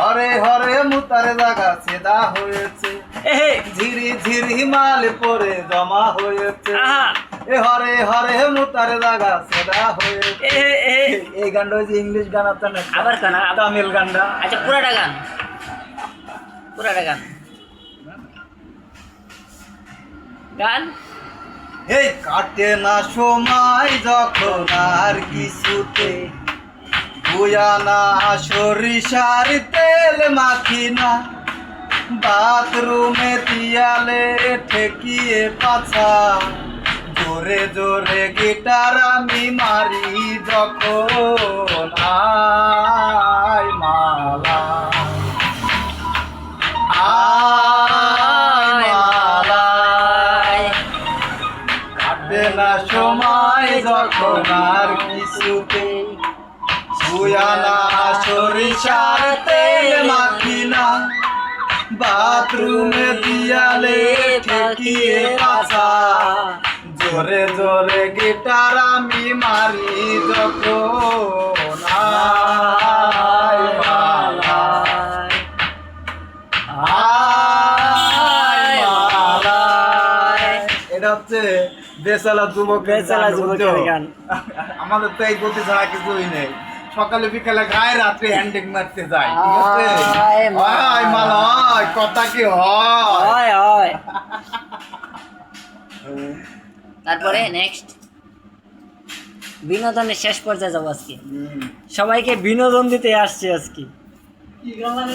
হরে হরে মুতার জাগা সেদা হয়েছে, ঝিরি ঝিরি মাল পরে জমা হয়েছে। এ হরে হরে মুতার জাগা সেদা হয়েছে। এই গানটা হচ্ছে ইংলিশ গান, আপনার আবার গান, তামিল গানটা। আচ্ছা পুরাটা গান, পুরাটা গান গান। এই কাটে না সময় যখন আর কিছুতে, বুয়ানা সরিষার তেল মাখি না, বাথরুমে দিয়ালে ঠেকিয়ে পাছা, জোরে জোরে গিটার আমি মারি যখন আয় মালা, আয় মালা। কাটে না সময় যখন আর কিছুতে, বুয়ানা সরিষার তেল মাখি না, বাথরুমে দিয়ালে ঠেকিয়ে পাছা, জোরে জোরে গিটার আমি মারি যখন আয় মালা, আয় মালা। এটা হচ্ছে বেচালা যুবক, বেচালা যুবকের গান। আমাদের তো এই গতি ছাড়া কিছুই নেই। সকালে বিকালে গায়ে, রাত্রে হ্যান্ডিং মারতে যায়। ঠিক আছে? আয় মালা, হয় কথা কি হয়? হয়। তারপরে নেক্সট বিনোদনের শেষ পর্যায়ে যাবো আজকে। সবাইকে বিনোদন দিতে আসছে আজকে। কি গান